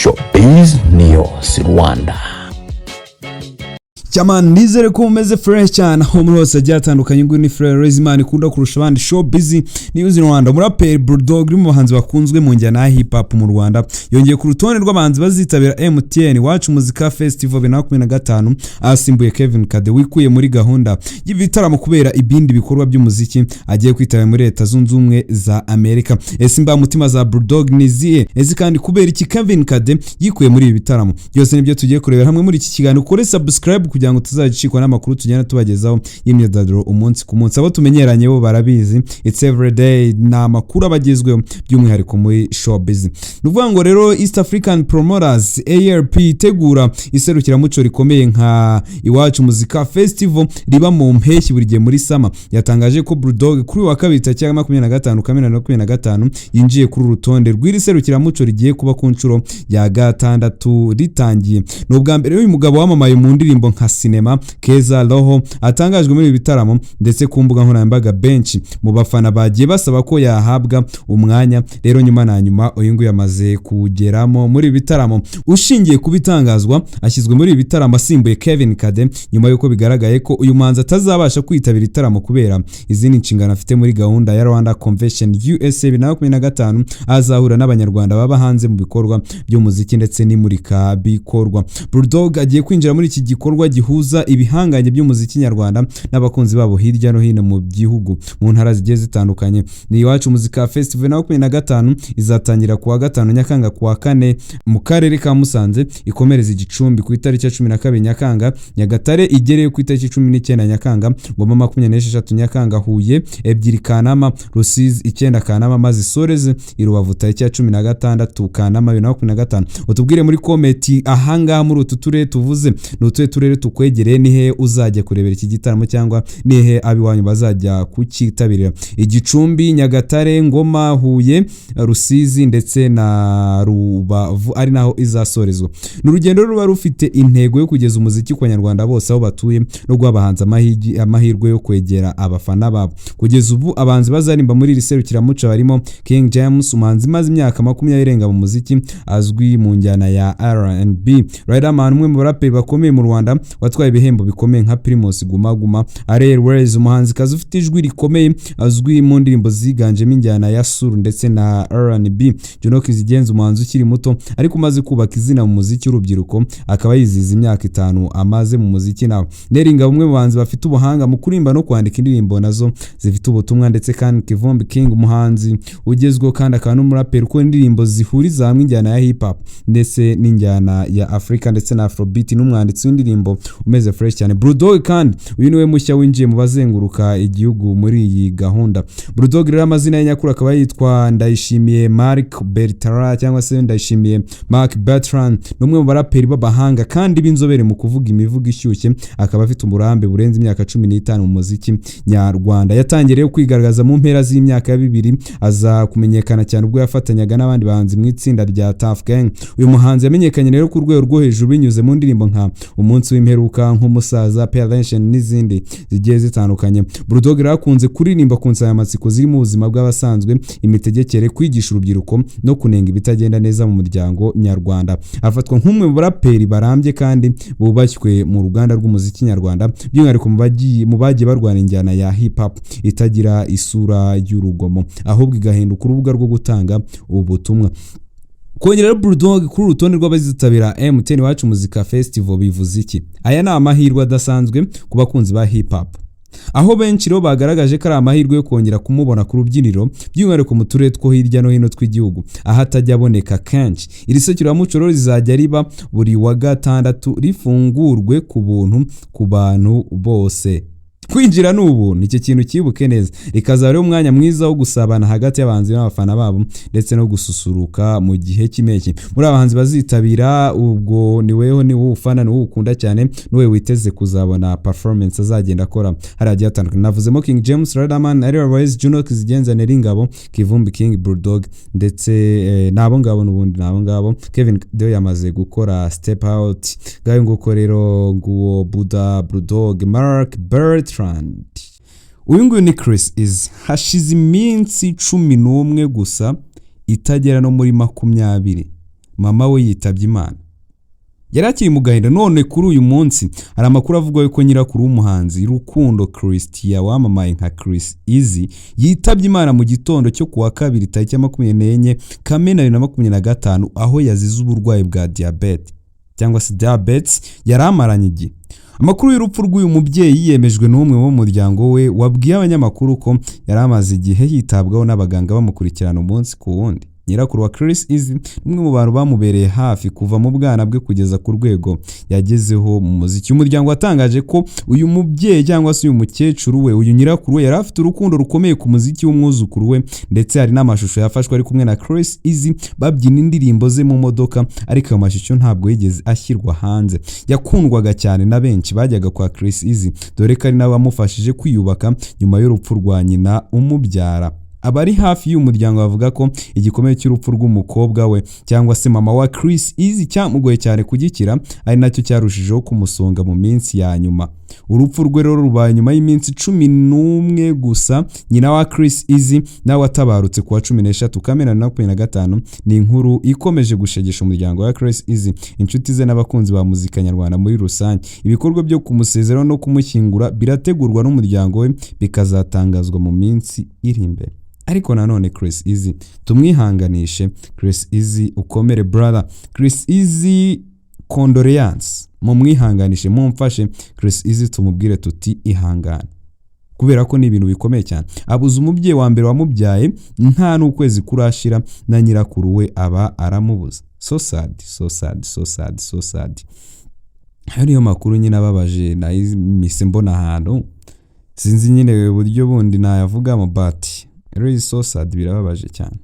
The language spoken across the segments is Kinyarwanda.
Showbiz News Rwanda. Cyane nizere ko umeze fresh cyane aho muri hose ryatandukanye ngo ni Frere ikunda kurusha abandi. Showbiz News Rwanda. Umuraperi BullDog uri mu bahanzi bakunzwe mu njyana ya hip hop mu Rwanda yongeye ku rutonde rw'abahanzi bazitabira MTN Wacu Muzika Festival 2025 asimbuye Kevin Kade wikuye muri gahunda y'ibitaramo kubera ibindi bikorwa by'umuziki agiye kwitabira muri Leta Zunze Ubumwe za Amerika. Esimba mutima za BullDog niziye ezi kandi kubera iki Kevin Kade yikuye muri ibi bitaramo byose nibyo tugiye kurebera hamwe muri iki kiganiro. Kore subscribe kugira ngo tuzagicikwa n'amakuru tugenda tubagezaho y'imyidagaduro umunsi ku munsi. Abo tumenyeranye bo barabizi, it's every day na makuru abagezweho by'umwihariko muri Showbiz. Nuvuga ngo rero East African Promoters ARP tegura iserukira muco rikomeye nka Iwacu Muzika Festival riba mu mpeshyi buri gihe muri sama. Yatangaje ko BullDog kuri wa kabiri cyangwa 25 Kamena 2025 yinjiye kuri urutonde rw'iri serukira muco rigiye kuba ku nshuro ya gatandatu ritangiye. N'ubwa mbere uyu mugabo wamamaye mu ndirimbo nka Cinema Keza Roho atangajwe muri bitaramo ndetse ku mbuga nkoranyambaga benshi mu bafana bagiye basaba ko yahabwa umwanya. Rero nyuma na nyuma uyu nguyu yamaze kugeramo muri bitaramo. Ushingiye kubitangazwa ashyizwe muri bitaramo asimbuye Kevin Kade nyuma yuko bigaragaye ko uyu muhanzi atazabasha kwitabira itaramo kubera izindi nshingano afite muri gahunda ya Rwanda Convention USA 2025 azahura n'abanyarwanda baba hanze mu bikorwa by'umuziki ndetse n'imurika bikorwa. BullDog agiye kwinjira muri iki gikorwa gihuza ibihanganye by'umuziki nyarwanda n'abakunzi babo hirya no hino mu gihugu mu ntara zigiye zitandukanye. Ni Iwacu Muzika Festival 2025 izatangira kuwa 5 Nyakanga kuwa 4 mu karere ka Musanze, ikomereza Igicumbi ku itariki ya 12 Nyakanga, Nyagatare igereye ku itariki 19 Nyakanga, Ngoma 26 Nyakanga, Huye 2 Kanama, Rusizi 9 Kanama, maze Soreze Irubavu tariki ya 16 Kanama 2025. Utubwire muri comment ahanga muri utu turere tuvuze n'utuye turere tukwegereye nihe uzajya kurebera iki gitaramo cyangwa nihe abiwanyu bazajya kukitabirira. Igicumbi, Nyagatare, Ngoma, Huye, Rusizi ndetse na Rubavu ari naho izasorezwa. N'urugendo ruba rufite intego yo kugeza umuziki ku Banyarwanda bose aho batuye no guhabahanza amahirwe yo kwegera abafana babo. Kugeza ubu abahanzi bazarimba muri iri serukiramuco barimo King James, umuhanzi maze imyaka 20 irenga mu muziki azwi mu njyana ya R&B. Riderman, umwe mu baraperi bakomeye mu Rwanda watwaye ibihembo bikomeye nka Primus Guma Guma. Airways, umuhanzi kazi ufite ijwi rikomeye azwi mu ndirimbo ziganjemo injyana ya soul ndetse na R&B. Kizigenza, umuhanzi ukiri muto ariko umaze kubaka izina mu muziki w'urubyiruko akaba yiziza imyaka 5 amaze mu muziki nawe. Neringa, umwe mu bahanzi bafite ubuhanga mu kurimba no kwandika indirimbo nazo zifite ubutumwa ndetse kandi Kivumbi King, umuhanzi ugezweho kandi akaba n'umuraperi ko indirimbo zihuriza hamwe injyana ya hip hop ndetse n'injyana ya Africa ndetse na Afrobeat, n'umwanditsi w'indirimbo umeze fresh cyane. BullDog kandi uyu niwe mushya winjiye mu bazenguruka igihugu muri iyi gahunda. BullDog rero amazina y'anyakuru akaba yitwa Ndayishimiye Mark Bertrand cyangwa se Ndayishimiye Mark Bertrand, n'umwe mu baraperi b'abahanga kandi b'inzobere mu kuvuga imivugo ishyushye. Akaba afite umurambe burenze imyaka 15 mu muziki nyarwanda. Yatangiye kwigaragaza mu mpera z'imyaka ya 2000 aza kumenyekana cyane ubwo yafatanyaga n'abandi bahanzi mu itsinda rya Tough Gang. Uyu muhanzi yamenyekanye rero ku rwego rwo hejuru binyuze mu ndirimbo nka Umunsi w'imperuka, nk'umusaza, Pension n'izindi zigiye zitandukanye. BullDog rakunze kuririmba ku nsanganyamatsiko ziri mu buzima bw'abasanzwe, imitegekere, kwigisha urubyiruko no kunenga ibitagenda neza mu muryango nyarwanda. Afatwa nk'umwe mu baraperi barambye kandi bubashywe mu ruganda rw'umuziki nyarwanda by'umwihariko mu bagiye barwana injyana ya hip hop itagira isura y'urugomo ahubwo igahinduka urubuga rwo gutanga ubutumwa. Kongera BullDog kuri urutonde rw'abazitabira MTN Wacu Muzika Festival bivuze iki? Aya ni amahirwe adasanzwe ku bakunzi ba hip hop, aho benshi rero bagaragaje ko ari amahirwe yo kongera kumubona ku rubyiniro by'umwihariko mu turere two hirya no hino tw'igihugu aho atajya aboneka kenshi. Iri serukiramuco rero rizajya riba buri wa gatandatu rifungurwe ku buntu ku bantu bose. Kwinjira n'ubu nicyo kintu kibuke neza, rikazaba rero umwanya mwiza wo gusabana hagati y'abahanzi n'abafana babo ndetse no gususuruka mu gihe cy'imeki. Muri abahanzi bazitabira ubwo ni wowe ufana ni wowe ukunda cyane niwe witeze kuzabona performance azagenda akora haragiye atandukanye. Navuzemo King James, Riderman, Airways, Kizigenza, Neringabo, Kivumbi King, BullDog ndetse nabo ngabo n'ubundi nabo ngabo. Kevin Kade yamaze gukora step out gayo nguko rero nguwo BullDog, Mark Bertrand. Uyu nguyu ni Chriss Eazy, hashize iminsi 11 gusa itagera no muri 20 mama we yitabye Imana. Yari akiri mu gahinda. None kuri uyu munsi hari amakuru avuga ko nyirakuru w'umuhanzi Rukundo Christian wamamaye nka Chriss Eazy yitabye Imana mu gitondo cyo kuwa kabiri tariki 24 Kamena 2025 aho yazize uburwayi bwa diabete cyangwa se diabetes yari amaranye igihe. Amakuru y'urupfu rw'uyu mubyeyi yemejwe n'umwe wo mu muryango we wabwiye abanyamakuru ko yari amaze igihe yitabwaho n'abaganga bamukurikirana umunsi ku wundi. Nyirakuru wa Chriss Eazy umwe mu bantu bamubereye hafi kuva mu bwana bwe kugeza ku rwego yagezeho mu muziki. Umuryango watangaje ko uyu mubyeyi cyangwa se uyu mukecuru we uyu nyirakuru we yari afite urukundo rukomeye ku muziki w'umwuzukuru we, ndetse hari n'amashusho yafashwe ari kumwe na Chriss Eazy babyina indirimbo ze mu modoka, ariko ayo mashusho ntabwo yigeze ashyirwa hanze. Yakundwaga cyane na benshi bajyaga kwa Chriss Eazy dore ko ari nawe wamufashije kwiyubaka nyuma y'urupfu rwa nyina umubyara. Abari hafi y'umuryango bavuga ko igikomeye cy'urupfu rw'umukobwa we cyangwa se mama wa Chriss Eazy cyamugoye cyane kugikira, ari nacyo cyarushijeho kumusonga mu minsi ya nyuma. Urupfu rwe rero rubaye nyuma y'iminsi 11 gusa. Nyina wa Chriss Eazy nawe watabarutse kuwa 13 Kamena 2025. Ni inkuru ikomeje gushegesha umuryango wa Chriss Eazy, inshuti ze n'abakunzi ba muzika nyarwanda muri rusange. Ibikorwa byo kumusezeraho no kumushyingura birategurwa n'umuryango we bikazatangazwa mu minsi iri imbere. Ariko nanone Chriss Eazy tumwihanganishe. Chriss Eazy ukomere brother. Chriss Eazy condoleance, mumwihanganishe mumfashe. Chriss Eazy tumubwire tuti ihangane, kubera ko ni ibintu bikomeye cyane. Abuze umubyeyi wa mbere wamubyaye nta n'ukwezi kurashira na nyirakuru we aba aramubuza. So sad, so sad, so sad, so sad. Hariyo makuru nyine ababaje na mise mbona ahantu sinzi nyine uburyo bundi nayavuga mu bati. Really so sad, birababaje cyane.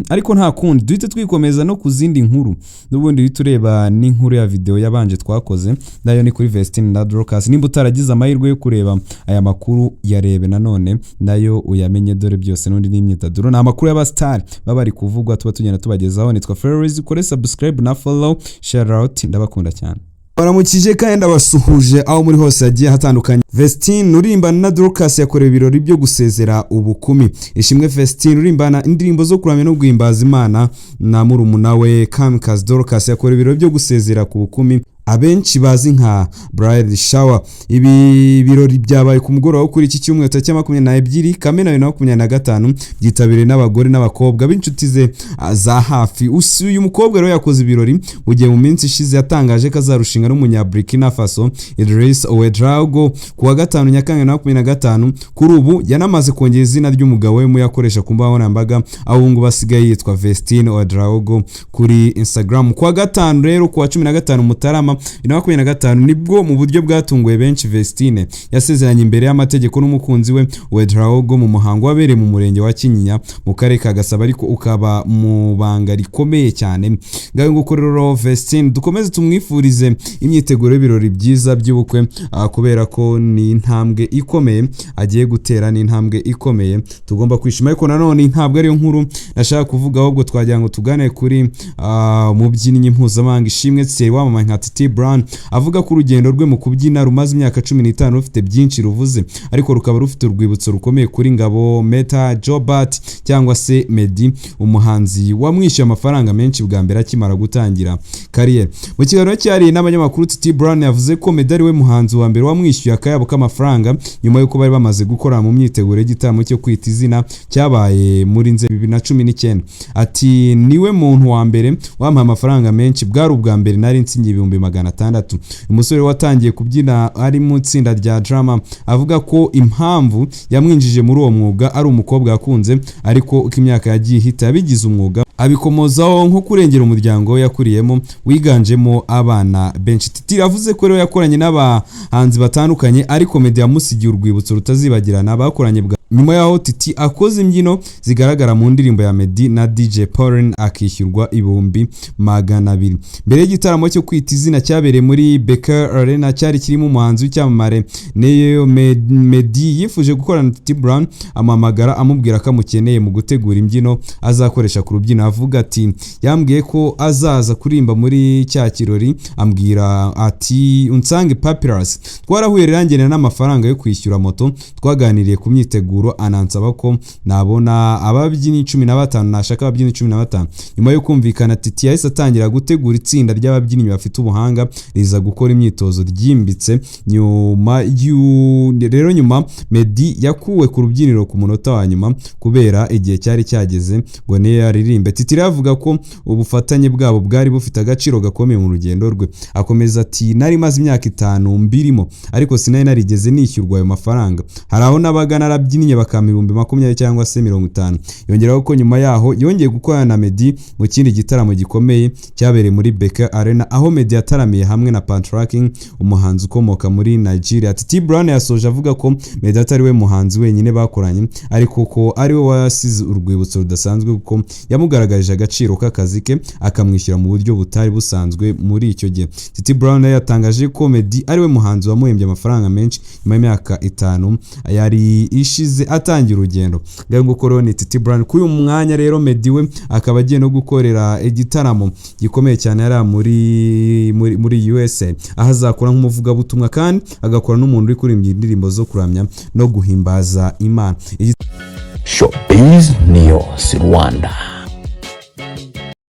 Ariko nta kundi duhite twikomeza no kuzindi nkuru. N'ubundi tureba n'inkuru ya video yabanje twakoze nayo ni kuri Vestin na Dorcas. Nimba utaragize amahirwe yo kureba aya makuru yarebe nanone nayo uyamenye, dore byose n'undi n'imyidagaduro na amakuru y'abastar babari kuvugwa tuba tugenda tubagezaho. Nitwa Chriss, kore subscribe na follow, share out, ndabakunda cyane. Baramukije kandi abasuhuje aho muri hose yagiye hatandukanye. Vestin urimbana na Dorcas yakorewe ibirori byo gusezera ubukumi. Ishimwe Vestin urimbana indirimbo zo kuramya no guhimbaza Imana na murumuna we Kamikaze Dorcas yakorewe ibirori byo gusezera ku bukumi abenshi bazi nka bridal shower. Ibi birori byabaye ku mugoroba kuri iki cyumweru tariki 22 Kamena 2025 byitabiriwe n'abagore n'abakobwa b'inshuti ze za hafi. Uyu mukobwa rero yakoze ibirori ugiye mu minsi ishize yatangaje ko azarushinga n'umunya Burkina Faso Idriss Ouedraogo kuwa 5 Nyakanga 2025. Kuri ubu yanamaze kongera izina ry'umugabo we mu yakoresha ku mbuga nkoranyambaga, aho ngo basigaye yitwa Vestin Ouedraogo kuri Instagram. Kuwa 5 rero kuwa 15 Mutarama 2025 nibwo mu buryo bwatunguye benshi Vestine yasezeranye imbere y'amategeko n'umukunzi we Ouedraogo mu muhango wabereye mu murenge wa Kinyinya mu karere ka Gasabo, ariko ukaba mu banga rikomeye cyane. Ngaho nguko rero Vestine dukomeze tumwifurize imyiteguro y'ibirori byiza by'ubukwe, kubera ko ni intambwe ikomeye agiye gutera, ni intambwe ikomeye tugomba kwishima. Ariko nanone ntabwo ari yo nkuru nashaka kuvuga, ahubwo twagira ngo tugane kuri mubyinnyi mpuzamahanga Ishimwe Tseri wamamaye nka Titi Brown avuga ko urugendo rwe mu kubyina rumaze imyaka 15 rufite byinshi ruvuze, ariko rukaba rufite urwibutso rukomeye kuri Ngabo Meta Jobat cyangwa se Meddy, umuhanzi wamwishyuye amafaranga menshi bwa mbere akimara gutangira career. Mu kiganiro cyari n'abanyamakuru Titi Brown yavuze ko Meddy ari we muhanzi wa mbere wamwishyuye akayabo k'amafaranga nyuma yuko bari bamaze gukora mu myiteguro y'igitaramo cyo kwita izina cyabaye muri nze 2019. Ati niwe muntu wa mbere wampaye amafaranga menshi, bwari ubwa mbere nari nsinye 600. Umusore watangiye kubyina ari mu tsinda rya drama avuga ko impamvu yamwinjije muri uwo mwuga ari umukobwa yakunze, ariko uko imyaka yagiye hita yabigize umwuga abikomozaho nko kurengera umuryango yakuriyemo wiganjemo abana benshi. Titi yavuze ko rero yakoranye n'abahanzi batandukanye, ariko Meddy yamusigiye urwibutso rutazibagirana bakoranye bwa nyuma yaho Titi akoze imbyino zigaragara mu ndirimbo ya Meddy na DJ Pauline akishyurwa 200,000. Mbere y'igitaramo cyo kwita izina cyabereye muri Becker Arena cyari kirimo umuhanzi w'icyamamare neyo Meddy yifuje gukorana na Titi Brown amamagara amubwira ko amukeneye mu gutegura imbyino azakoresha ku rubyino. Avuga ati yambwiye ko azaza kurimba muri cya kirori, ambwira ati unsange Papyrus. Twarahuye rangene n'amafaranga yo kwishyura moto, twaganiriye ku myiteguro Nyirakuru anansaba ko nabona ababyinnyi 15 nashaka ababyinnyi 15. Nyuma yo kumvikana Titi yahise atangira gutegura itsinda ry'ababyinnyi bafite ubuhanga riza gukora imyitozo ryimbitse. Nyuma Meddy yakuwe ku rubyiniro ku munota wa nyuma kubera igihe cyari cyageze ngo niyo yaririmbe. Titi yavuga ko ubufatanye bwabo bwari bufite agaciro gakomeye mu rugendo rwe. Akomeza ati nari maze imyaka 5 mbirimo ariko sinari narigeze nishyurwa ayo mafaranga. Hari aho nabaga narabyinnye bakama 20 cyangwa se 50. Yongeraho ko nyuma yaho yongeye gukorana na Meddy mu kindi gitaramo gikomeye cyabereye muri Beka Arena aho Meddy yataramiye hamwe na Pantracking umuhanzi ukomoka muri Nigeria. Titi Brown yasoje avuga ko Meddy atari we muhanzi wenyine bakoranye ariko ko ari we wasize urwibutso rudasanzwe kuko yamugaragarije agaciro k'akazi ke akamwishyura mu buryo butari busanzwe muri icyo gihe. Titi Brown yatangaje ko Meddy ari we muhanzi wamuhembye amafaranga menshi nyuma y'imyaka 5 yari ishize atangira urugendo. Ngo ko ni Titi Brown kuri uyu mwanya rero Meddy we akaba agiye no gukorera igitaramo gikomeye cyane yari muri USA aho azakora nk'umuvugabutumwa kandi agakora n'umuntu uri kuririmba indirimbo zo kuramya no guhimbaza Imana. Showbiz niyo si Rwanda.